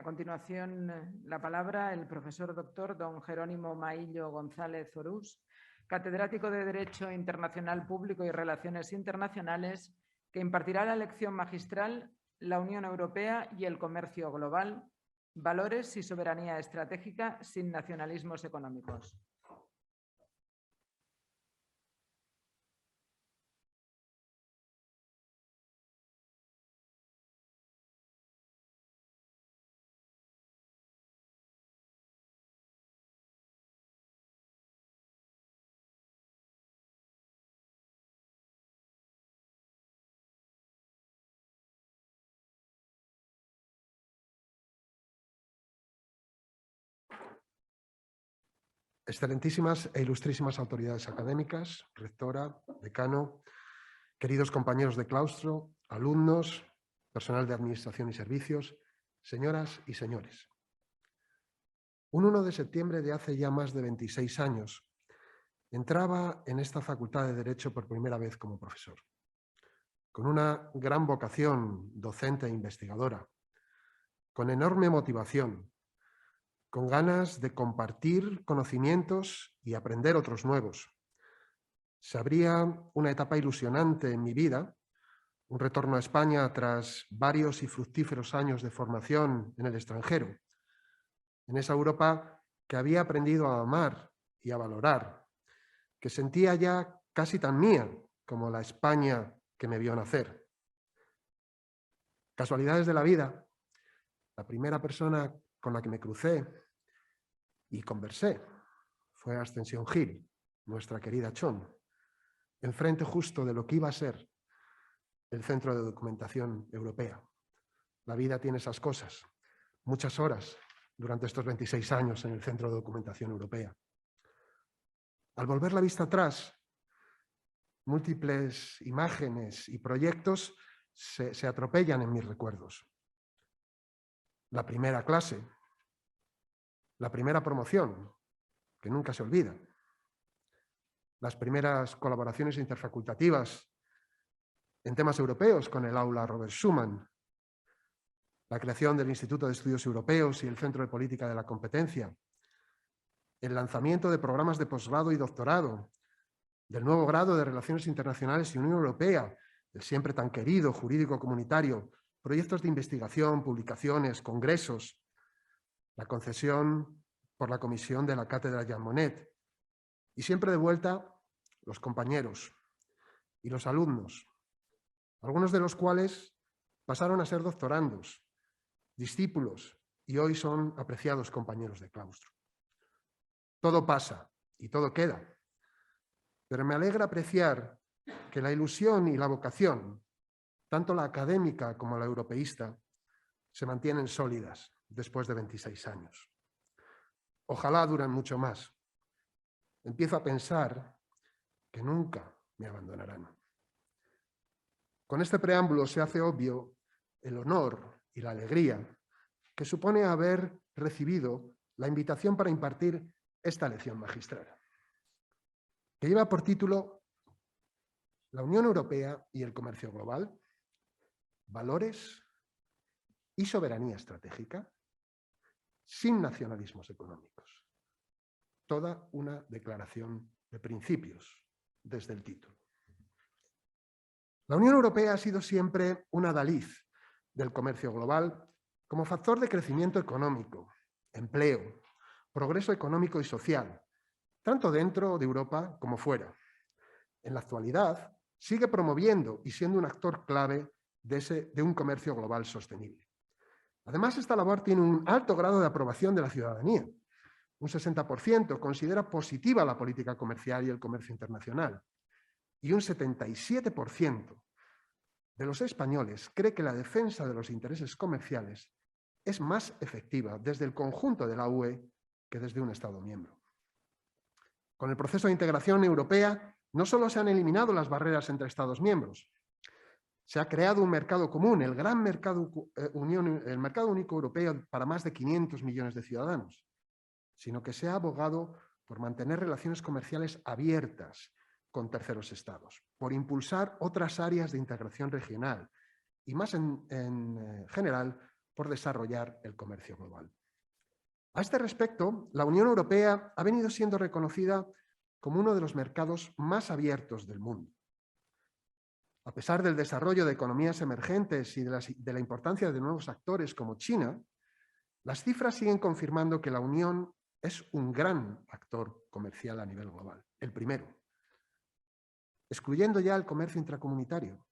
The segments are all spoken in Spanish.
continuación, la palabra el profesor doctor don Jerónimo Maillo González Orús, catedrático de Derecho Internacional Público y Relaciones Internacionales, que impartirá la lección magistral La Unión Europea y el comercio global, valores y soberanía estratégica sin nacionalismos económicos. Excelentísimas e ilustrísimas autoridades académicas, rectora, decano, queridos compañeros de claustro, alumnos, personal de Administración y Servicios, señoras y señores. Un 1 de septiembre de hace ya más de 26 años, entraba en esta Facultad de Derecho por primera vez como profesor, con una gran vocación docente e investigadora, con enorme motivación, con ganas de compartir conocimientos y aprender otros nuevos. Se abría una etapa ilusionante en mi vida, un retorno a España tras varios y fructíferos años de formación en el extranjero, en esa Europa que había aprendido a amar y a valorar, que sentía ya casi tan mía como la España que me vio nacer. Casualidades de la vida, la primera persona con la que me crucé y conversé fue Ascensión Gil, nuestra querida Chon, enfrente justo de lo que iba a ser el Centro de Documentación Europea. La vida tiene esas cosas, muchas horas durante estos 26 años en el Centro de Documentación Europea. Al volver la vista atrás, múltiples imágenes y proyectos se atropellan en mis recuerdos. La primera clase, la primera promoción, que nunca se olvida. Las primeras colaboraciones interfacultativas en temas europeos con el aula Robert Schuman. La creación del Instituto de Estudios Europeos y el Centro de Política de la Competencia. El lanzamiento de programas de posgrado y doctorado, del nuevo grado de Relaciones Internacionales y Unión Europea, el siempre tan querido jurídico comunitario, proyectos de investigación, publicaciones, congresos, la concesión por la comisión de la Cátedra Jean Monnet, y siempre de vuelta los compañeros y los alumnos, algunos de los cuales pasaron a ser doctorandos, discípulos y hoy son apreciados compañeros de claustro. Todo pasa y todo queda, pero me alegra apreciar que la ilusión y la vocación, tanto la académica como la europeísta, se mantienen sólidas después de 26 años. Ojalá duren mucho más. Empiezo a pensar que nunca me abandonarán. Con este preámbulo se hace obvio el honor y la alegría que supone haber recibido la invitación para impartir esta lección magistral, que lleva por título La Unión Europea y el comercio global, valores y soberanía estratégica sin nacionalismos económicos. Toda una declaración de principios desde el título. La Unión Europea ha sido siempre un adalid del comercio global como factor de crecimiento económico, empleo, progreso económico y social, tanto dentro de Europa como fuera. En la actualidad, sigue promoviendo y siendo un actor clave de un comercio global sostenible. Además, esta labor tiene un alto grado de aprobación de la ciudadanía. Un 60% considera positiva la política comercial y el comercio internacional. Y un 77% de los españoles cree que la defensa de los intereses comerciales es más efectiva desde el conjunto de la UE que desde un Estado miembro. Con el proceso de integración europea no solo se han eliminado las barreras entre Estados miembros, se ha creado un mercado común, el gran mercado único europeo para más de 500 millones de ciudadanos, sino que se ha abogado por mantener relaciones comerciales abiertas con terceros estados, por impulsar otras áreas de integración regional y más en general por desarrollar el comercio global. A este respecto, la Unión Europea ha venido siendo reconocida como uno de los mercados más abiertos del mundo. A pesar del desarrollo de economías emergentes y de la importancia de nuevos actores como China, las cifras siguen confirmando que la Unión es un gran actor comercial a nivel global, el primero. Excluyendo ya el comercio intracomunitario,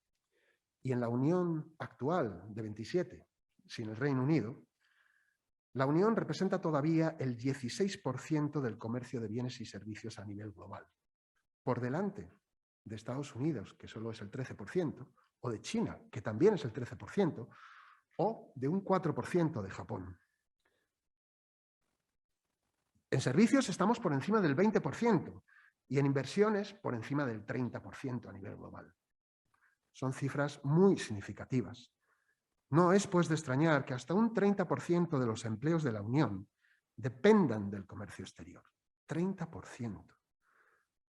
y en la Unión actual de 27, sin el Reino Unido, la Unión representa todavía el 16% del comercio de bienes y servicios a nivel global, por delante de Estados Unidos, que solo es el 13%, o de China, que también es el 13%, o de un 4% de Japón. En servicios estamos por encima del 20% y en inversiones por encima del 30% a nivel global. Son cifras muy significativas. No es, pues, de extrañar que hasta un 30% de los empleos de la Unión dependan del comercio exterior. 30%.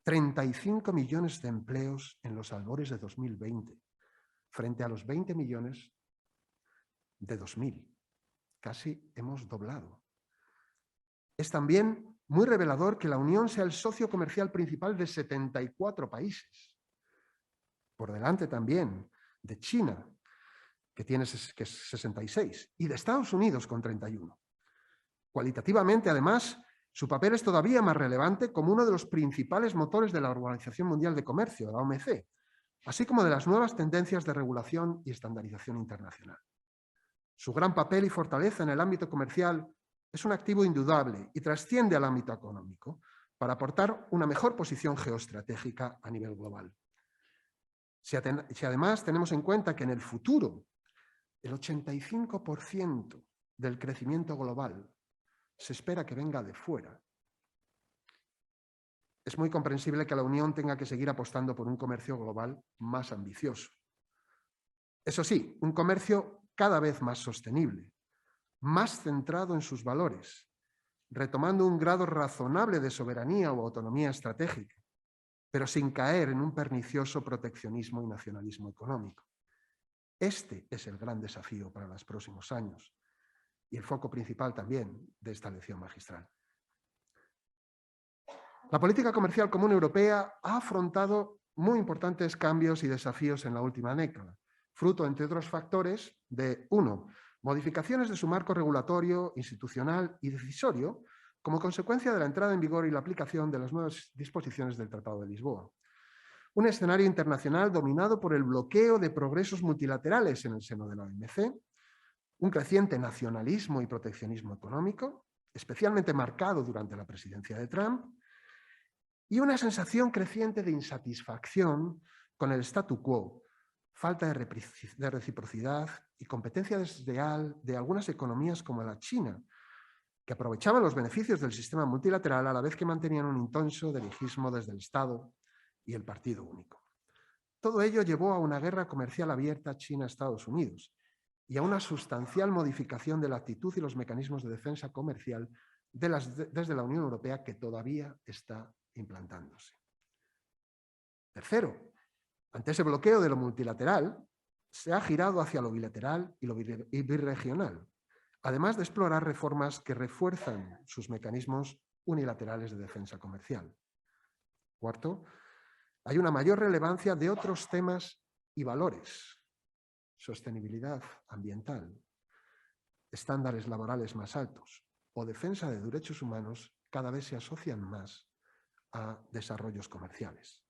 35 millones de empleos en los albores de 2020, frente a los 20 millones de 2000. Casi hemos doblado. Es también muy revelador que la Unión sea el socio comercial principal de 74 países. Por delante también de China, que es 66, y de Estados Unidos con 31. Cualitativamente, además, su papel es todavía más relevante como uno de los principales motores de la Organización Mundial de Comercio, la OMC, así como de las nuevas tendencias de regulación y estandarización internacional. Su gran papel y fortaleza en el ámbito comercial es un activo indudable y trasciende al ámbito económico para aportar una mejor posición geoestratégica a nivel global. Si además tenemos en cuenta que en el futuro el 85% del crecimiento global se espera que venga de fuera, es muy comprensible que la Unión tenga que seguir apostando por un comercio global más ambicioso. Eso sí, un comercio cada vez más sostenible, más centrado en sus valores, retomando un grado razonable de soberanía o autonomía estratégica, pero sin caer en un pernicioso proteccionismo y nacionalismo económico. Este es el gran desafío para los próximos años y el foco principal también de esta lección magistral. La política comercial común europea ha afrontado muy importantes cambios y desafíos en la última década, fruto, entre otros factores, de 1. Modificaciones de su marco regulatorio, institucional y decisorio como consecuencia de la entrada en vigor y la aplicación de las nuevas disposiciones del Tratado de Lisboa. Un escenario internacional dominado por el bloqueo de progresos multilaterales en el seno de la OMC, un creciente nacionalismo y proteccionismo económico, especialmente marcado durante la presidencia de Trump, y una sensación creciente de insatisfacción con el statu quo, falta de reciprocidad y competencia desleal de algunas economías como la China, que aprovechaban los beneficios del sistema multilateral a la vez que mantenían un intenso dirigismo desde el Estado y el Partido Único. Todo ello llevó a una guerra comercial abierta China-Estados Unidos y a una sustancial modificación de la actitud y los mecanismos de defensa comercial desde la Unión Europea que todavía está implantándose. Tercero, ante ese bloqueo de lo multilateral, se ha girado hacia lo bilateral y lo birregional, además de explorar reformas que refuerzan sus mecanismos unilaterales de defensa comercial. Cuarto, hay una mayor relevancia de otros temas y valores, sostenibilidad ambiental, estándares laborales más altos o defensa de derechos humanos cada vez se asocian más a desarrollos comerciales.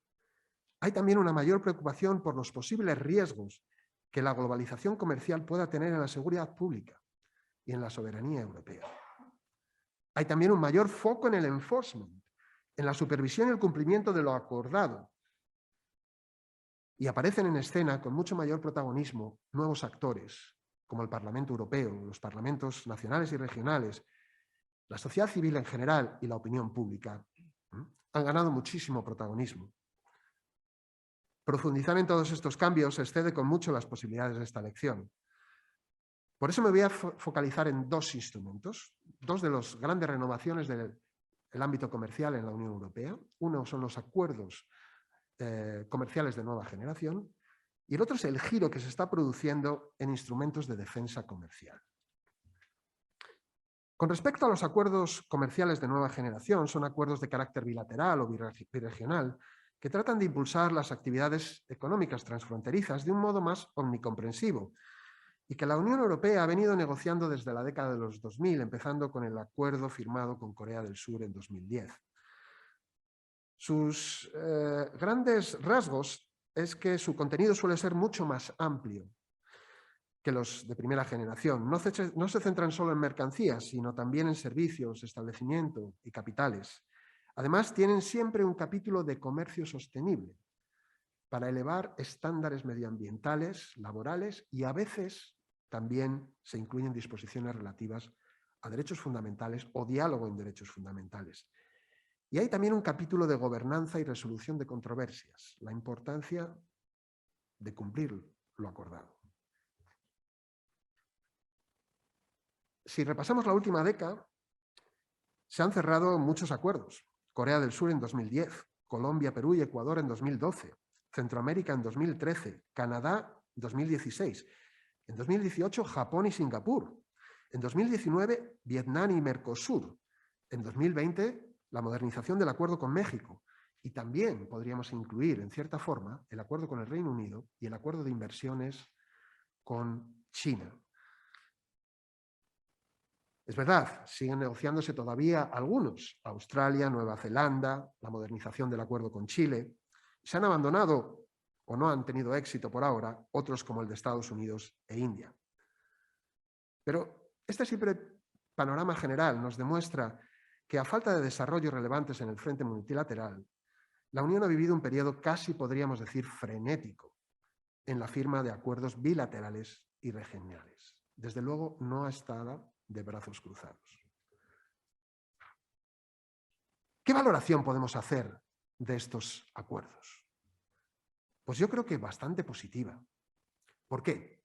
Hay también una mayor preocupación por los posibles riesgos que la globalización comercial pueda tener en la seguridad pública y en la soberanía europea. Hay también un mayor foco en el enforcement, en la supervisión y el cumplimiento de lo acordado. Y aparecen en escena con mucho mayor protagonismo nuevos actores, como el Parlamento Europeo, los parlamentos nacionales y regionales, la sociedad civil en general y la opinión pública. Han ganado muchísimo protagonismo. Profundizar en todos estos cambios excede con mucho las posibilidades de esta lección. Por eso me voy a focalizar en dos instrumentos, dos de las grandes renovaciones del ámbito comercial en la Unión Europea. Uno son los acuerdos comerciales de nueva generación y el otro es el giro que se está produciendo en instrumentos de defensa comercial. Con respecto a los acuerdos comerciales de nueva generación, son acuerdos de carácter bilateral o birregional que tratan de impulsar las actividades económicas transfronterizas de un modo más omnicomprensivo y que la Unión Europea ha venido negociando desde la década de los 2000, empezando con el acuerdo firmado con Corea del Sur en 2010. Sus grandes rasgos es que su contenido suele ser mucho más amplio que los de primera generación. No se centran solo en mercancías, sino también en servicios, establecimiento y capitales. Además, tienen siempre un capítulo de comercio sostenible para elevar estándares medioambientales, laborales y a veces también se incluyen disposiciones relativas a derechos fundamentales o diálogo en derechos fundamentales. Y hay también un capítulo de gobernanza y resolución de controversias, la importancia de cumplir lo acordado. Si repasamos la última década, se han cerrado muchos acuerdos. Corea del Sur en 2010, Colombia, Perú y Ecuador en 2012, Centroamérica en 2013, Canadá en 2016, en 2018 Japón y Singapur, en 2019 Vietnam y Mercosur, en 2020 la modernización del acuerdo con México y también podríamos incluir en cierta forma el acuerdo con el Reino Unido y el acuerdo de inversiones con China. Es verdad, siguen negociándose todavía algunos, Australia, Nueva Zelanda, la modernización del acuerdo con Chile. Se han abandonado o no han tenido éxito por ahora otros como el de Estados Unidos e India. Pero este simple panorama general nos demuestra que a falta de desarrollos relevantes en el frente multilateral, la Unión ha vivido un periodo casi podríamos decir frenético en la firma de acuerdos bilaterales y regionales. Desde luego no ha estado de brazos cruzados. ¿Qué valoración podemos hacer de estos acuerdos? Pues yo creo que bastante positiva. ¿Por qué?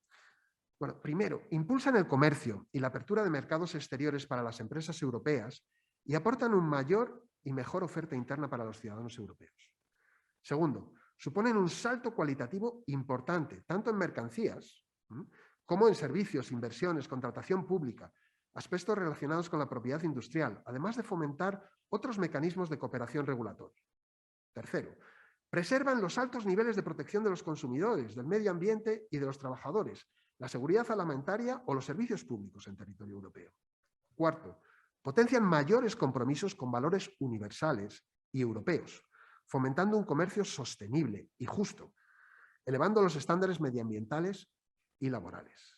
Bueno, primero, impulsan el comercio y la apertura de mercados exteriores para las empresas europeas y aportan una mayor y mejor oferta interna para los ciudadanos europeos. Segundo, suponen un salto cualitativo importante, tanto en mercancías como en servicios, inversiones, contratación pública, aspectos relacionados con la propiedad industrial, además de fomentar otros mecanismos de cooperación regulatoria. Tercero, preservan los altos niveles de protección de los consumidores, del medio ambiente y de los trabajadores, la seguridad alimentaria o los servicios públicos en territorio europeo. Cuarto, potencian mayores compromisos con valores universales y europeos, fomentando un comercio sostenible y justo, elevando los estándares medioambientales y laborales.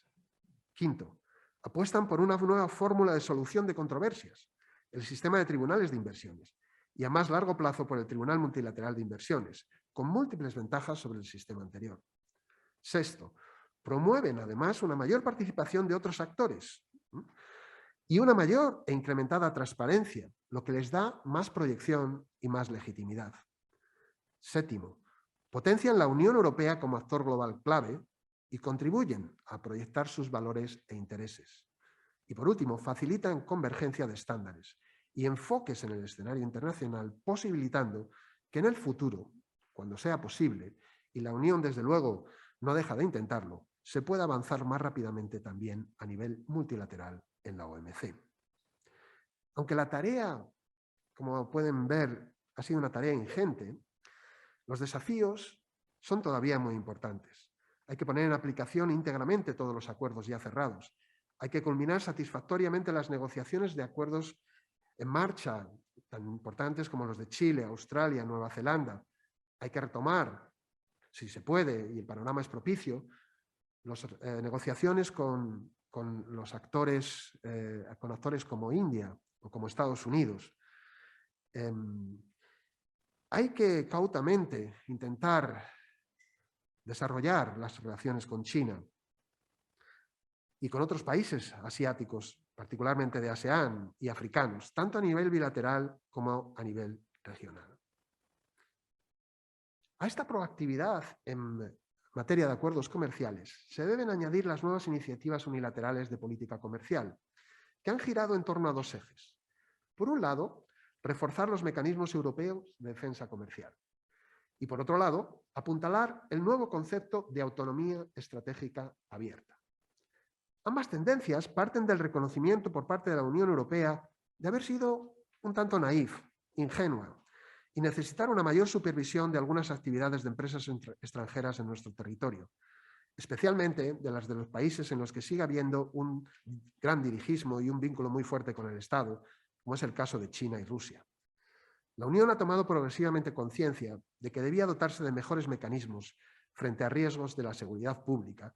Quinto, apuestan por una nueva fórmula de solución de controversias, el sistema de tribunales de inversiones, y a más largo plazo por el Tribunal Multilateral de Inversiones, con múltiples ventajas sobre el sistema anterior. Sexto, promueven además una mayor participación de otros actores y una mayor e incrementada transparencia, lo que les da más proyección y más legitimidad. Séptimo, potencian la Unión Europea como actor global clave y contribuyen a proyectar sus valores e intereses. Y por último, facilitan convergencia de estándares y enfoques en el escenario internacional, posibilitando que en el futuro, cuando sea posible, y la Unión desde luego no deja de intentarlo, se pueda avanzar más rápidamente también a nivel multilateral en la OMC. Aunque la tarea, como pueden ver, ha sido una tarea ingente, los desafíos son todavía muy importantes. Hay que poner en aplicación íntegramente todos los acuerdos ya cerrados. Hay que culminar satisfactoriamente las negociaciones de acuerdos en marcha, tan importantes como los de Chile, Australia, Nueva Zelanda. Hay que retomar, si se puede y el panorama es propicio, las negociaciones con los actores, con actores como India o como Estados Unidos. Hay que cautamente intentar desarrollar las relaciones con China y con otros países asiáticos, particularmente de ASEAN y africanos, tanto a nivel bilateral como a nivel regional. A esta proactividad en materia de acuerdos comerciales se deben añadir las nuevas iniciativas unilaterales de política comercial, que han girado en torno a dos ejes. Por un lado, reforzar los mecanismos europeos de defensa comercial. Y por otro lado, apuntalar el nuevo concepto de autonomía estratégica abierta. Ambas tendencias parten del reconocimiento por parte de la Unión Europea de haber sido un tanto naif, ingenua, y necesitar una mayor supervisión de algunas actividades de empresas extranjeras en nuestro territorio, especialmente de las de los países en los que sigue habiendo un gran dirigismo y un vínculo muy fuerte con el Estado, como es el caso de China y Rusia. La Unión ha tomado progresivamente conciencia de que debía dotarse de mejores mecanismos frente a riesgos de la seguridad pública,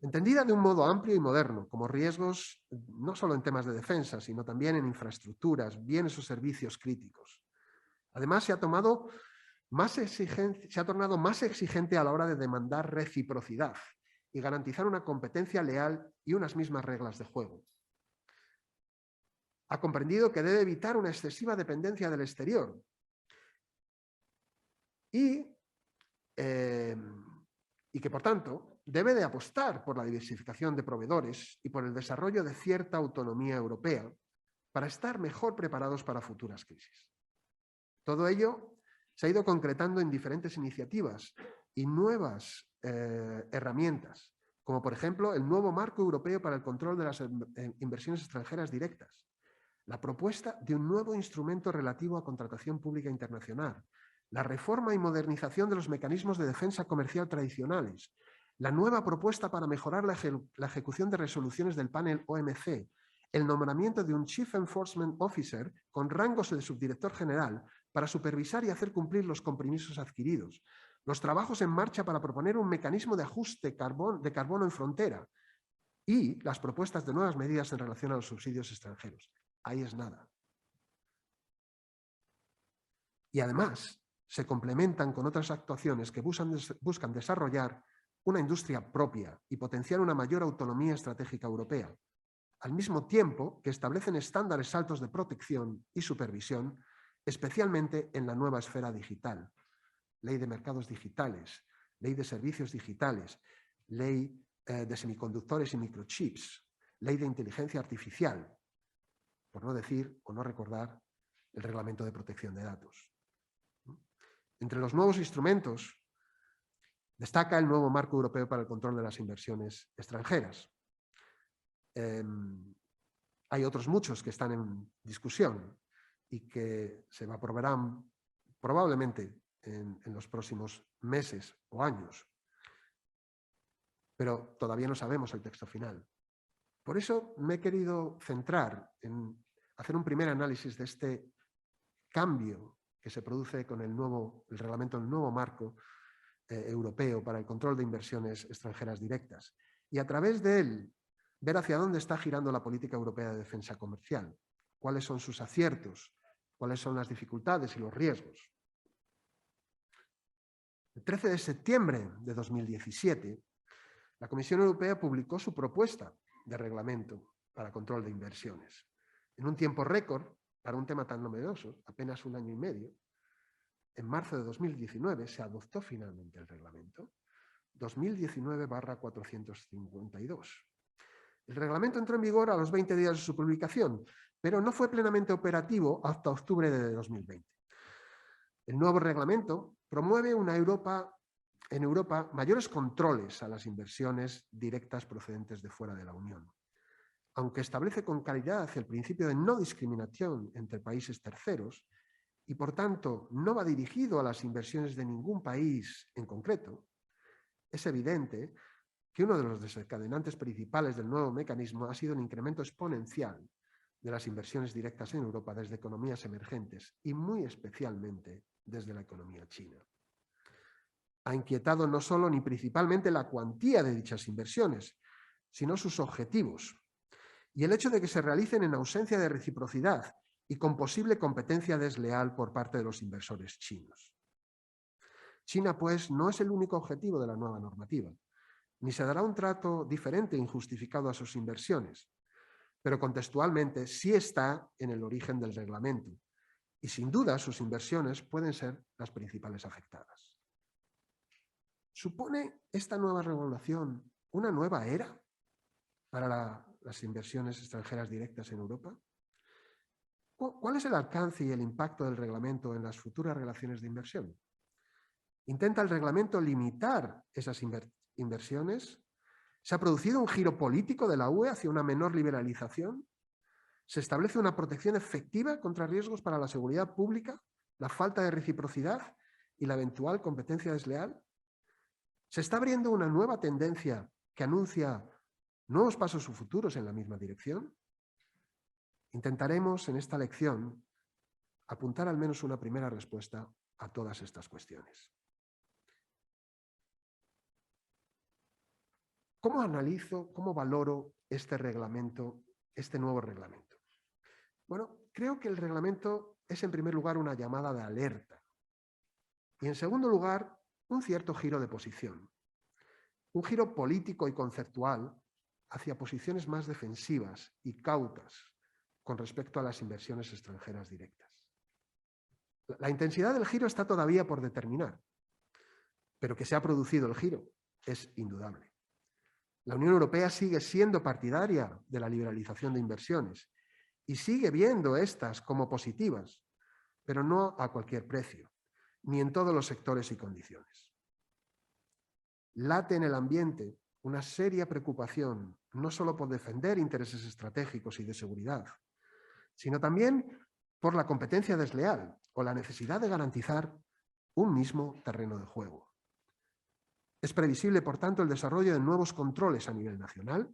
entendida de un modo amplio y moderno, como riesgos no solo en temas de defensa, sino también en infraestructuras, bienes o servicios críticos. Además, se ha tornado más exigente a la hora de demandar reciprocidad y garantizar una competencia leal y unas mismas reglas de juego. Ha comprendido que debe evitar una excesiva dependencia del exterior y que, por tanto, debe de apostar por la diversificación de proveedores y por el desarrollo de cierta autonomía europea para estar mejor preparados para futuras crisis. Todo ello se ha ido concretando en diferentes iniciativas y nuevas herramientas, como por ejemplo el nuevo marco europeo para el control de las inversiones extranjeras directas, la propuesta de un nuevo instrumento relativo a contratación pública internacional, la reforma y modernización de los mecanismos de defensa comercial tradicionales, la nueva propuesta para mejorar la ejecución de resoluciones del panel OMC, el nombramiento de un Chief Enforcement Officer con rangos de subdirector general para supervisar y hacer cumplir los compromisos adquiridos, los trabajos en marcha para proponer un mecanismo de ajuste de carbono en frontera y las propuestas de nuevas medidas en relación a los subsidios extranjeros. Ahí es nada. Y además se complementan con otras actuaciones que buscan desarrollar una industria propia y potenciar una mayor autonomía estratégica europea, al mismo tiempo que establecen estándares altos de protección y supervisión, especialmente en la nueva esfera digital. Ley de mercados digitales, ley de servicios digitales, ley de semiconductores y microchips, ley de inteligencia artificial, por no decir o no recordar el reglamento de protección de datos. Entre los nuevos instrumentos destaca el nuevo marco europeo para el control de las inversiones extranjeras. Hay otros muchos que están en discusión y que se aprobarán probablemente en los próximos meses o años, pero todavía no sabemos el texto final. Por eso me he querido centrar en hacer un primer análisis de este cambio que se produce con el reglamento del nuevo marco europeo para el control de inversiones extranjeras directas y a través de él ver hacia dónde está girando la política europea de defensa comercial, cuáles son sus aciertos, cuáles son las dificultades y los riesgos. El 13 de septiembre de 2017, la Comisión Europea publicó su propuesta de reglamento para control de inversiones. En un tiempo récord, para un tema tan novedoso, apenas un año y medio, en marzo de 2019 se adoptó finalmente el reglamento 2019/452. El reglamento entró en vigor a los 20 días de su publicación, pero no fue plenamente operativo hasta octubre de 2020. El nuevo reglamento promueve en Europa mayores controles a las inversiones directas procedentes de fuera de la Unión, aunque establece con claridad el principio de no discriminación entre países terceros y, por tanto, no va dirigido a las inversiones de ningún país en concreto. Es evidente que uno de los desencadenantes principales del nuevo mecanismo ha sido el incremento exponencial de las inversiones directas en Europa desde economías emergentes y muy especialmente desde la economía china. Ha inquietado no solo ni principalmente la cuantía de dichas inversiones, sino sus objetivos y el hecho de que se realicen en ausencia de reciprocidad y con posible competencia desleal por parte de los inversores chinos. China, pues, no es el único objetivo de la nueva normativa, ni se dará un trato diferente e injustificado a sus inversiones, pero contextualmente sí está en el origen del reglamento y sin duda sus inversiones pueden ser las principales afectadas. ¿Supone esta nueva regulación una nueva era para las inversiones extranjeras directas en Europa? ¿Cuál es el alcance y el impacto del reglamento en las futuras relaciones de inversión? ¿Intenta el reglamento limitar esas inversiones? ¿Se ha producido un giro político de la UE hacia una menor liberalización? ¿Se establece una protección efectiva contra riesgos para la seguridad pública, la falta de reciprocidad y la eventual competencia desleal? ¿Se está abriendo una nueva tendencia que anuncia nuevos pasos futuros en la misma dirección? Intentaremos en esta lección apuntar al menos una primera respuesta a todas estas cuestiones. ¿Cómo analizo, cómo valoro este reglamento, este nuevo reglamento? Bueno, creo que el reglamento es en primer lugar una llamada de alerta y en segundo lugar un cierto giro de posición, un giro político y conceptual hacia posiciones más defensivas y cautas con respecto a las inversiones extranjeras directas. La intensidad del giro está todavía por determinar, pero que se ha producido el giro es indudable. La Unión Europea sigue siendo partidaria de la liberalización de inversiones y sigue viendo estas como positivas, pero no a cualquier precio, ni en todos los sectores y condiciones. Late en el ambiente una seria preocupación, no solo por defender intereses estratégicos y de seguridad, sino también por la competencia desleal o la necesidad de garantizar un mismo terreno de juego. Es previsible, por tanto, el desarrollo de nuevos controles a nivel nacional,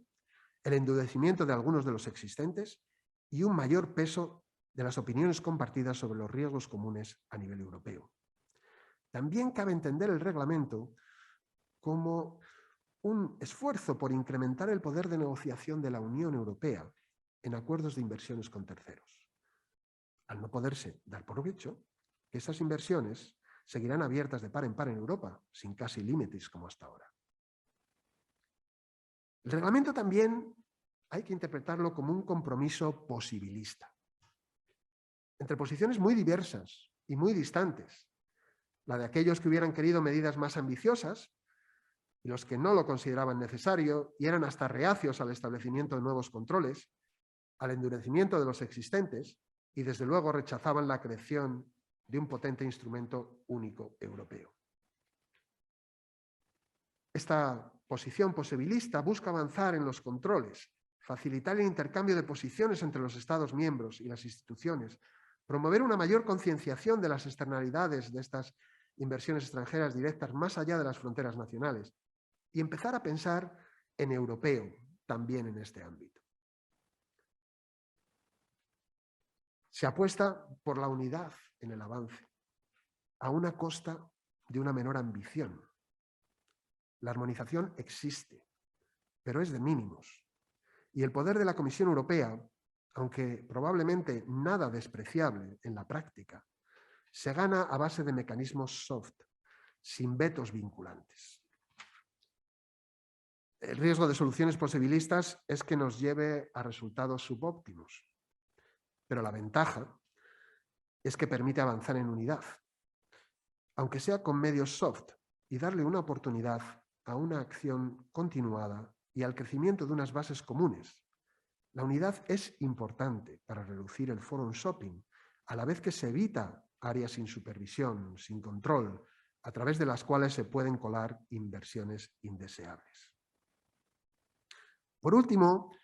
el endurecimiento de algunos de los existentes y un mayor peso de las opiniones compartidas sobre los riesgos comunes a nivel europeo. También cabe entender el reglamento como un esfuerzo por incrementar el poder de negociación de la Unión Europea en acuerdos de inversiones con terceros, al no poderse dar por hecho que esas inversiones seguirán abiertas de par en par en Europa, sin casi límites como hasta ahora. El reglamento también hay que interpretarlo como un compromiso posibilista, entre posiciones muy diversas y muy distantes, la de aquellos que hubieran querido medidas más ambiciosas y los que no lo consideraban necesario y eran hasta reacios al establecimiento de nuevos controles, al endurecimiento de los existentes y desde luego rechazaban la creación de un potente instrumento único europeo. Esta posición posibilista busca avanzar en los controles, facilitar el intercambio de posiciones entre los Estados miembros y las instituciones, promover una mayor concienciación de las externalidades de estas inversiones extranjeras directas más allá de las fronteras nacionales y empezar a pensar en europeo también en este ámbito. Se apuesta por la unidad en el avance, a una costa de una menor ambición. La armonización existe, pero es de mínimos. Y el poder de la Comisión Europea, aunque probablemente nada despreciable en la práctica, se gana a base de mecanismos soft, sin vetos vinculantes. El riesgo de soluciones posibilistas es que nos lleve a resultados subóptimos, pero la ventaja es que permite avanzar en unidad, aunque sea con medios soft, y darle una oportunidad a una acción continuada y al crecimiento de unas bases comunes. La unidad es importante para reducir el forum shopping, a la vez que se evita áreas sin supervisión, sin control, a través de las cuales se pueden colar inversiones indeseables. Por último,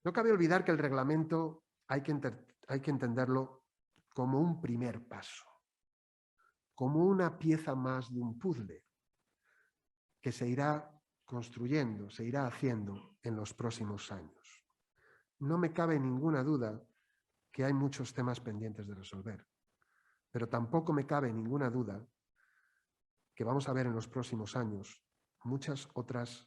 no cabe olvidar que el reglamento hay que entenderlo como un primer paso, como una pieza más de un puzzle que se irá construyendo, se irá haciendo en los próximos años. No me cabe ninguna duda que hay muchos temas pendientes de resolver, pero tampoco me cabe ninguna duda que vamos a ver en los próximos años muchas otras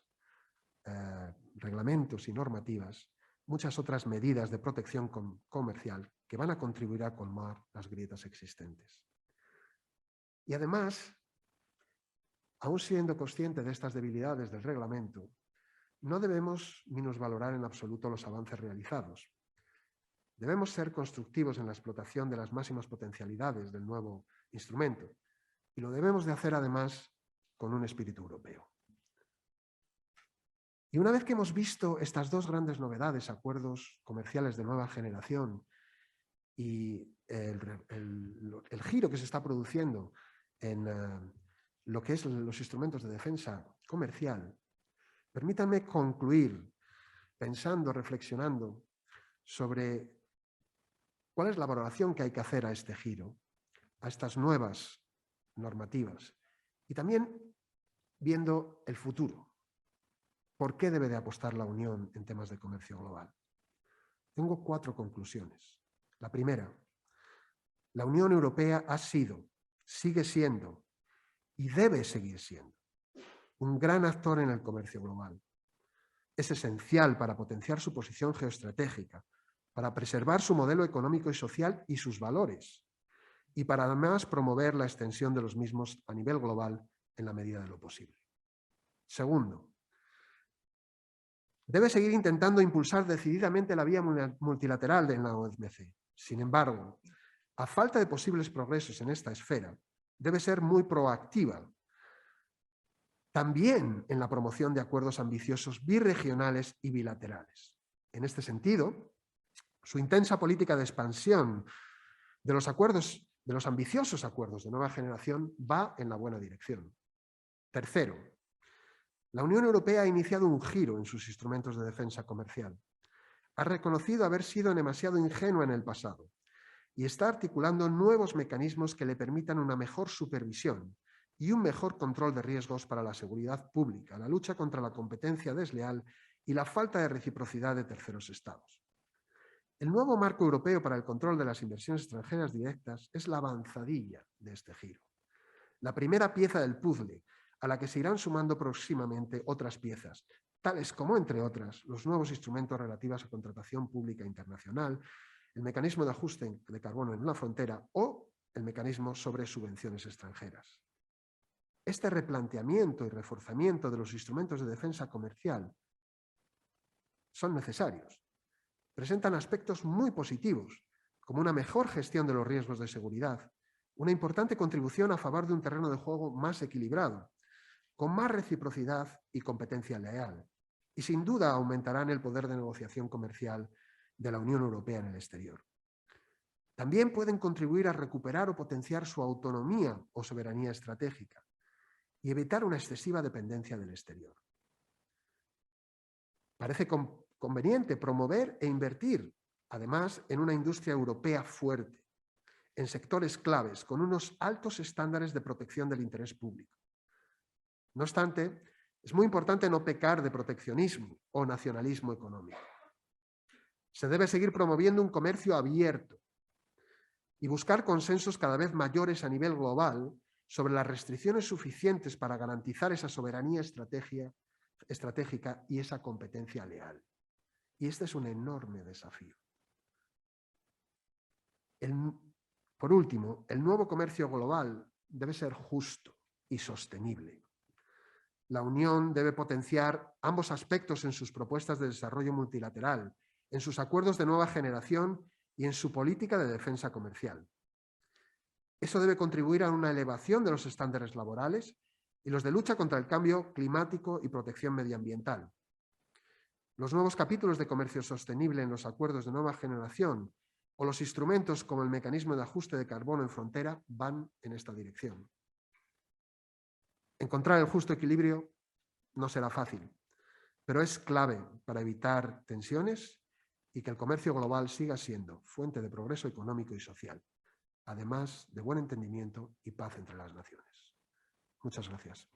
reglamentos y normativas, muchas otras medidas de protección comercial que van a contribuir a colmar las grietas existentes. Y además, aún siendo consciente de estas debilidades del reglamento, no debemos minusvalorar en absoluto los avances realizados. Debemos ser constructivos en la explotación de las máximas potencialidades del nuevo instrumento y lo debemos de hacer además con un espíritu europeo. Y una vez que hemos visto estas dos grandes novedades, acuerdos comerciales de nueva generación y el giro que se está produciendo en lo que es los instrumentos de defensa comercial, Permítanme concluir pensando, reflexionando sobre cuál es la valoración que hay que hacer a este giro, a estas nuevas normativas y también viendo el futuro. ¿Por qué debe de apostar la Unión en temas de comercio global? Tengo 4 conclusiones. La primera, la Unión Europea ha sido, sigue siendo y debe seguir siendo un gran actor en el comercio global. Es esencial para potenciar su posición geoestratégica, para preservar su modelo económico y social y sus valores, y para además promover la extensión de los mismos a nivel global en la medida de lo posible. Segundo, debe seguir intentando impulsar decididamente la vía multilateral en la OMC. Sin embargo, a falta de posibles progresos en esta esfera, debe ser muy proactiva, también en la promoción de acuerdos ambiciosos birregionales y bilaterales. En este sentido, su intensa política de expansión de los ambiciosos acuerdos de nueva generación va en la buena dirección. Tercero, la Unión Europea ha iniciado un giro en sus instrumentos de defensa comercial. Ha reconocido haber sido demasiado ingenua en el pasado y está articulando nuevos mecanismos que le permitan una mejor supervisión y un mejor control de riesgos para la seguridad pública, la lucha contra la competencia desleal y la falta de reciprocidad de terceros estados. El nuevo marco europeo para el control de las inversiones extranjeras directas es la avanzadilla de este giro, la primera pieza del puzzle, a la que se irán sumando próximamente otras piezas, tales como, entre otras, los nuevos instrumentos relativos a contratación pública internacional, el mecanismo de ajuste de carbono en la frontera o el mecanismo sobre subvenciones extranjeras. Este replanteamiento y reforzamiento de los instrumentos de defensa comercial son necesarios. Presentan aspectos muy positivos, como una mejor gestión de los riesgos de seguridad, una importante contribución a favor de un terreno de juego más equilibrado, con más reciprocidad y competencia leal, y sin duda aumentarán el poder de negociación comercial de la Unión Europea en el exterior. También pueden contribuir a recuperar o potenciar su autonomía o soberanía estratégica y evitar una excesiva dependencia del exterior. Parece conveniente promover e invertir, además, en una industria europea fuerte, en sectores claves, con unos altos estándares de protección del interés público. No obstante, es muy importante no pecar de proteccionismo o nacionalismo económico. Se debe seguir promoviendo un comercio abierto y buscar consensos cada vez mayores a nivel global sobre las restricciones suficientes para garantizar esa soberanía estratégica y esa competencia leal. Y este es un enorme desafío. Por último, el nuevo comercio global debe ser justo y sostenible. La Unión debe potenciar ambos aspectos en sus propuestas de desarrollo multilateral, en sus acuerdos de nueva generación y en su política de defensa comercial. Eso debe contribuir a una elevación de los estándares laborales y los de lucha contra el cambio climático y protección medioambiental. Los nuevos capítulos de comercio sostenible en los acuerdos de nueva generación o los instrumentos como el mecanismo de ajuste de carbono en frontera van en esta dirección. Encontrar el justo equilibrio no será fácil, pero es clave para evitar tensiones y que el comercio global siga siendo fuente de progreso económico y social, además de buen entendimiento y paz entre las naciones. Muchas gracias.